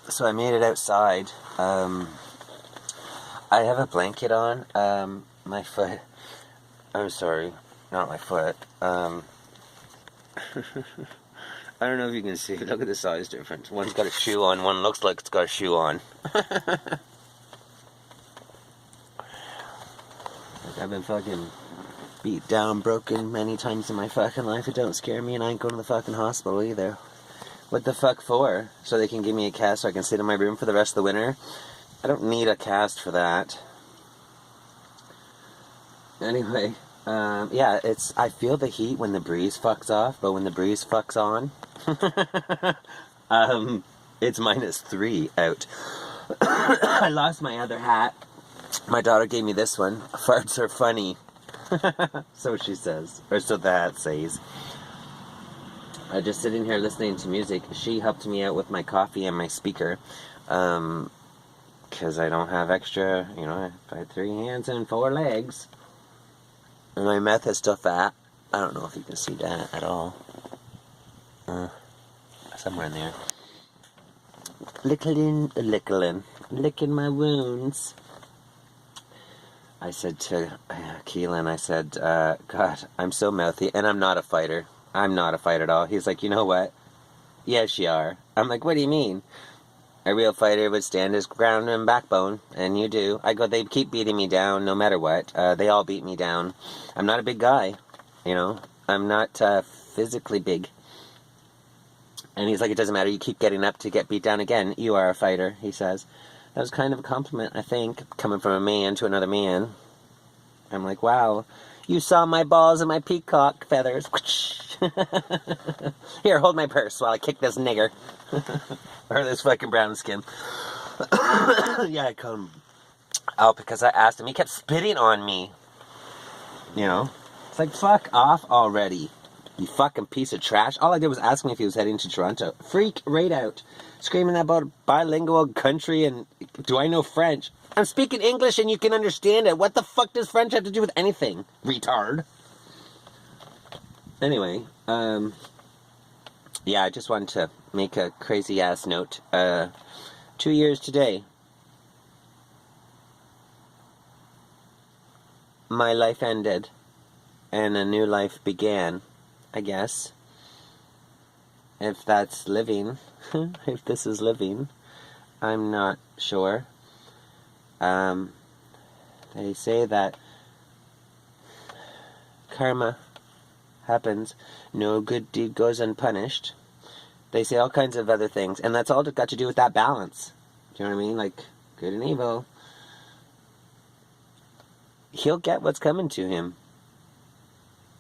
So I made it outside. I have a blanket on. My foot. I'm sorry, not my foot. I don't know if you can see. Look at the size difference. One's got a shoe on. One looks like it's got a shoe on. I've been fucking beat down, broken many times in my fucking life. It don't scare me, and I ain't going to the fucking hospital either. What the fuck for? So they can give me a cast so I can sit in my room for the rest of the winter? I don't need a cast for that. Anyway, yeah, I feel the heat when the breeze fucks off, but when the breeze fucks on, it's -3 out. I lost my other hat. My daughter gave me this one. Farts are funny. So she says. Or so the hat says. I just sitting here listening to music. She helped me out with my coffee and my speaker. Because I don't have extra, I have 3 hands and 4 legs. And my mouth is still fat. I don't know if you can see that at all. Somewhere in there. Licking my wounds. I said to Keelan, I said, God, I'm so mouthy, and I'm not a fighter. I'm not a fighter at all. He's like, you know what? Yes, you are. I'm like, what do you mean? A real fighter would stand his ground and backbone, and you do. I go, they keep beating me down no matter what. They all beat me down. I'm not a big guy, I'm not physically big. And he's like, it doesn't matter. You keep getting up to get beat down again. You are a fighter, he says. That was kind of a compliment, I think, coming from a man to another man. I'm like, wow, you saw my balls and my peacock feathers. Here, hold my purse while I kick this nigger. Or this fucking brown skin. Yeah, I called him out because I asked him. He kept spitting on me. It's like, fuck off already, you fucking piece of trash. All I did was ask him if he was heading to Toronto. Freak right out. Screaming about bilingual country and do I know French? I'm speaking English and you can understand it. What the fuck does French have to do with anything? Retard. Anyway, yeah, I just wanted to make a crazy ass note. 2 years today. My life ended and a new life began, I guess. If that's living, if this is living, I'm not sure. They say that karma happens, no good deed goes unpunished. They say all kinds of other things, and that's all got to do with that balance. Do you know what I mean? Like, good and evil. He'll get what's coming to him.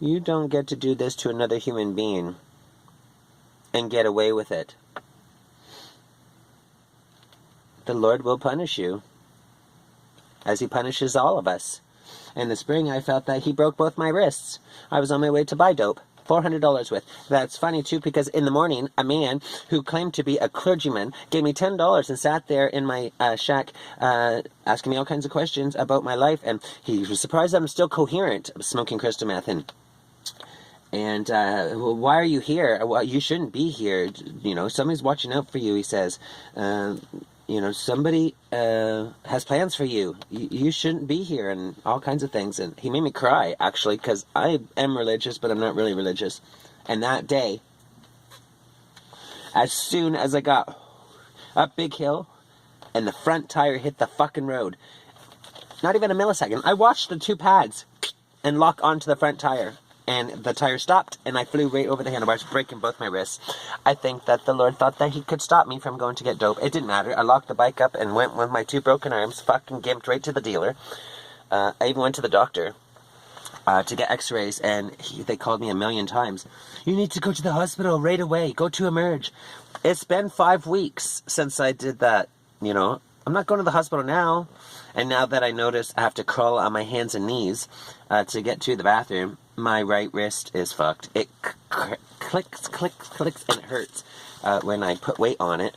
You don't get to do this to another human being and get away with it. The Lord will punish you, as he punishes all of us. In the spring, I felt that he broke both my wrists. I was on my way to buy dope, $400 worth. That's funny, too, because in the morning, a man who claimed to be a clergyman gave me $10 and sat there in my shack asking me all kinds of questions about my life, and he was surprised that I'm still coherent, smoking crystal meth, and well, why are you here? Well, you shouldn't be here. Somebody's watching out for you, he says. Somebody has plans for you. You shouldn't be here, and all kinds of things. And he made me cry, actually, because I am religious, but I'm not really religious. And that day, as soon as I got up Big Hill, and the front tire hit the fucking road, not even a millisecond, I watched the 2 pads and lock onto the front tire. And the tire stopped, and I flew right over the handlebars, breaking both my wrists. I think that the Lord thought that he could stop me from going to get dope. It didn't matter. I locked the bike up and went with my 2 broken arms, fucking gimped right to the dealer. I even went to the doctor to get x-rays, and they called me a million times. You need to go to the hospital right away. Go to Emerge. It's been 5 weeks since I did that, I'm not going to the hospital now. And now that I notice I have to crawl on my hands and knees to get to the bathroom, my right wrist is fucked. It clicks, and it hurts when I put weight on it.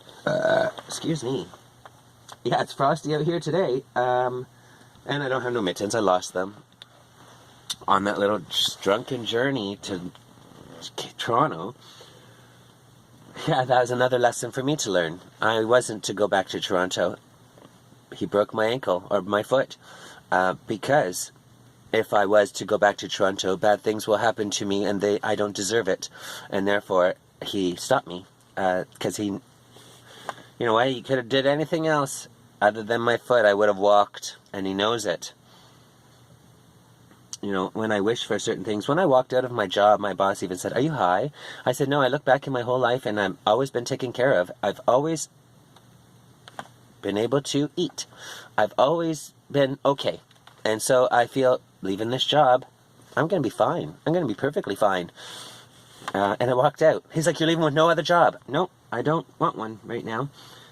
Excuse me. Yeah, it's frosty out here today. And I don't have no mittens. I lost them on that little drunken journey to Toronto. Yeah, that was another lesson for me to learn. I wasn't to go back to Toronto. He broke my ankle, or my foot, because if I was to go back to Toronto, bad things will happen to me, and I don't deserve it. And therefore, he stopped me, because he, you know what, he could have did anything else other than my foot. I would have walked, and he knows it. You know, when I wish for certain things, when I walked out of my job, my boss even said, "Are you high?" I said, "No, I look back in my whole life and I've always been taken care of. I've always been able to eat. I've always been okay. And so I feel leaving this job, I'm going to be fine. I'm going to be perfectly fine." And I walked out. He's like, "You're leaving with no other job." No, I don't want one right now.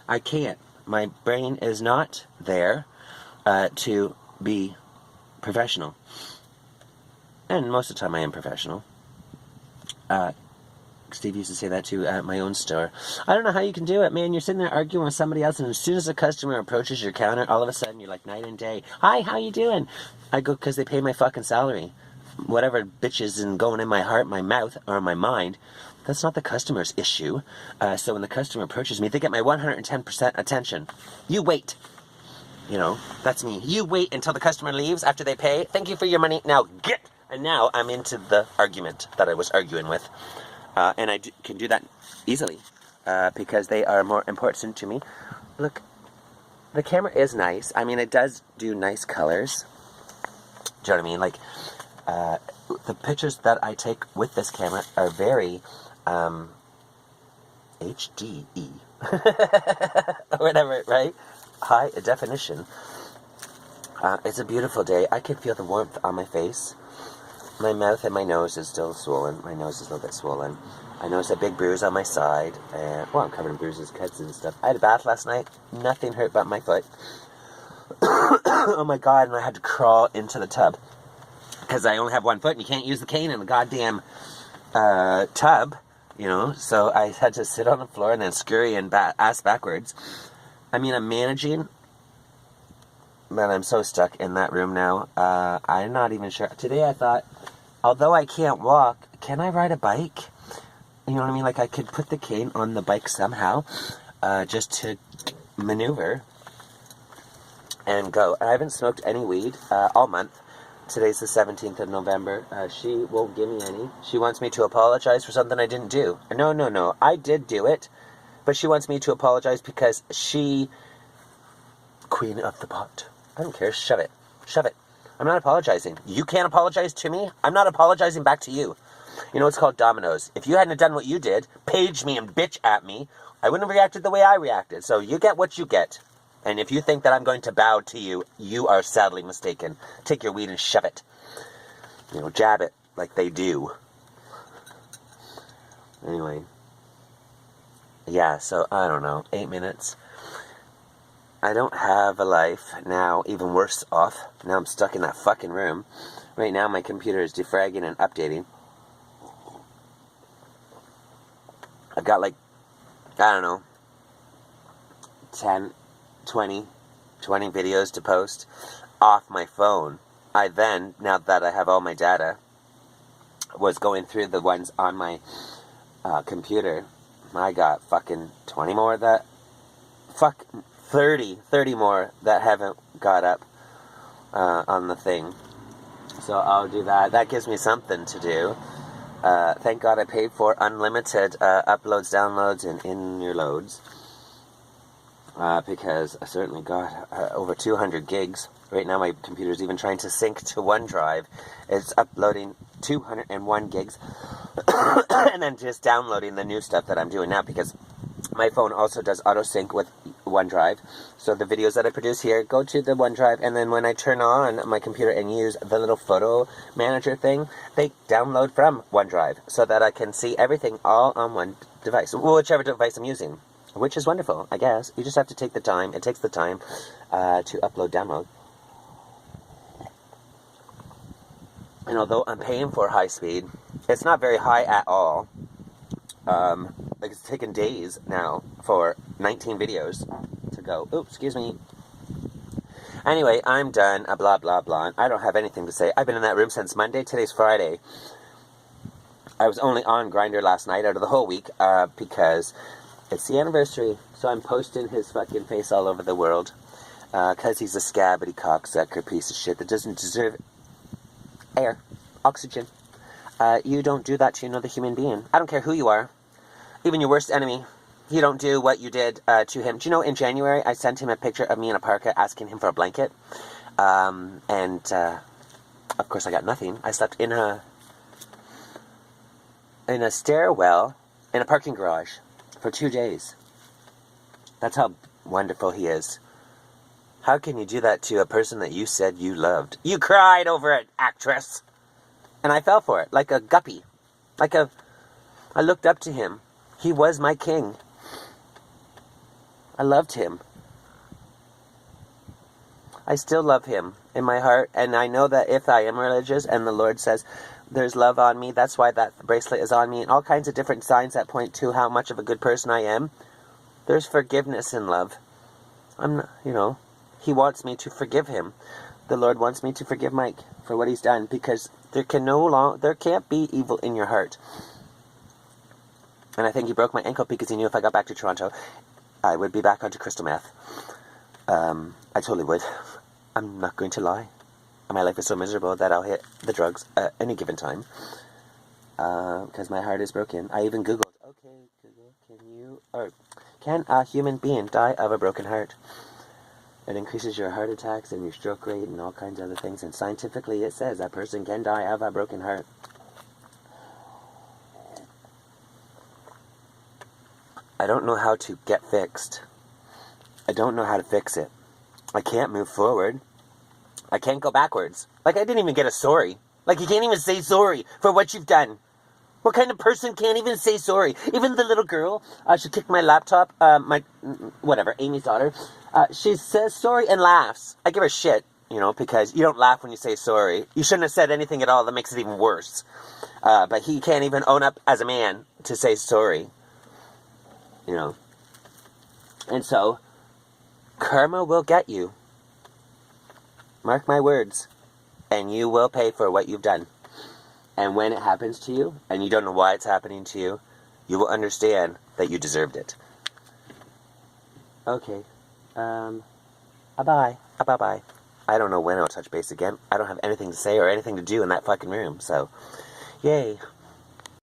I can't. My brain is not there to be professional. And most of the time I am professional. Steve used to say that too at my own store. I don't know how you can do it, man. You're sitting there arguing with somebody else, and as soon as a customer approaches your counter, all of a sudden you're like night and day. "Hi, how you doing?" I go, "Because they pay my fucking salary." Whatever bitches and going in my heart, my mouth, or my mind, that's not the customer's issue. So when the customer approaches me, they get my 110% attention. You wait. You know, that's me. You wait until the customer leaves after they pay. "Thank you for your money. Now get." And now I'm into the argument that I was arguing with. And I can do that easily because they are more important to me. Look, the camera is nice. I mean, it does do nice colors. Do you know what I mean? Like, the pictures that I take with this camera are very HDE. Or whatever, right? High definition. It's a beautiful day. I can feel the warmth on my face. My mouth and my nose is still swollen. My nose is a little bit swollen. I noticed a big bruise on my side. And, well, I'm covered in bruises, cuts, and stuff. I had a bath last night. Nothing hurt but my foot. Oh my god, and I had to crawl into the tub. Because I only have one foot and you can't use the cane in the goddamn tub. You know, so I had to sit on the floor and then scurry and ass backwards. I mean, I'm managing. Man, I'm so stuck in that room now. I'm not even sure. Today I thought, although I can't walk, can I ride a bike? You know what I mean? Like I could put the cane on the bike somehow, just to maneuver and go. I haven't smoked any weed all month. Today's the 17th of November. She won't give me any. She wants me to apologize for something I didn't do. No. I did do it. But she wants me to apologize because she... Queen of the pot. I don't care. Shove it. Shove it. I'm not apologizing. You can't apologize to me. I'm not apologizing back to you. You know, it's called dominoes. If you hadn't done what you did, page me and bitch at me, I wouldn't have reacted the way I reacted. So you get what you get. And if you think that I'm going to bow to you, you are sadly mistaken. Take your weed and shove it. You know, jab it like they do. Anyway. Yeah, so, I don't know. 8 minutes. I don't have a life now, even worse off. Now I'm stuck in that fucking room. Right now my computer is defragging and updating. I've got like, I don't know, 10, 20 videos to post off my phone. I then, now that I have all my data, was going through the ones on my computer. I got fucking 20 more that, 30 more that haven't got up on the thing. So I'll do that. That gives me something to do. Thank God I paid for unlimited uploads, downloads, and in-your loads. Because I certainly got over 200 gigs. Right now my computer's even trying to sync to OneDrive. It's uploading 201 gigs. And then just downloading the new stuff that I'm doing now, because my phone also does auto-sync with OneDrive. So the videos that I produce here go to the OneDrive, and then when I turn on my computer and use the little photo manager thing, they download from OneDrive so that I can see everything all on one device, whichever device I'm using, which is wonderful, I guess. You just have to take the time. It takes the time to upload, download. And although I'm paying for high speed, it's not very high at all. Like it's taken days now for 19 videos to go. Oops, excuse me. Anyway, I'm done. Blah, blah, blah. I don't have anything to say. I've been in that room since Monday. Today's Friday. I was only on Grindr last night out of the whole week because it's the anniversary. So I'm posting his fucking face all over the world because he's a scabby cocksucker piece of shit that doesn't deserve air, oxygen. You don't do that to another human being. I don't care who you are, even your worst enemy. You don't do what you did to him. Do you know, in January, I sent him a picture of me in a parka asking him for a blanket. Of course, I got nothing. I slept in a stairwell in a parking garage for 2 days. That's how wonderful he is. How can you do that to a person that you said you loved? You cried over it, actress. And I fell for it, like a guppy. I looked up to him. He was my king. I loved him. I still love him in my heart, and I know that if I am religious and the Lord says there's love on me, that's why that bracelet is on me, and all kinds of different signs that point to how much of a good person I am. There's forgiveness in love. He wants me to forgive him. The Lord wants me to forgive Mike for what he's done, because there can't be evil in your heart. And I think he broke my ankle because he knew if I got back to Toronto, I would be back onto crystal meth. I totally would. I'm not going to lie. My life is so miserable that I'll hit the drugs at any given time. Because my heart is broken. I even Googled, okay, Google, can a human being die of a broken heart? It increases your heart attacks and your stroke rate and all kinds of other things. And scientifically it says a person can die of a broken heart. I don't know how to get fixed. I don't know how to fix it. I can't move forward. I can't go backwards. I didn't even get a sorry. You can't even say sorry for what you've done. What kind of person can't even say sorry? Even the little girl, she kicked my laptop, Amy's daughter. She says sorry and laughs. I give her shit, because you don't laugh when you say sorry. You shouldn't have said anything at all. That makes it even worse. But he can't even own up as a man to say sorry. And so, karma will get you. Mark my words. And you will pay for what you've done. And when it happens to you, and you don't know why it's happening to you, you will understand that you deserved it. Okay. Bye-bye. Bye-bye. I don't know when I'll touch base again. I don't have anything to say or anything to do in that fucking room, so... Yay.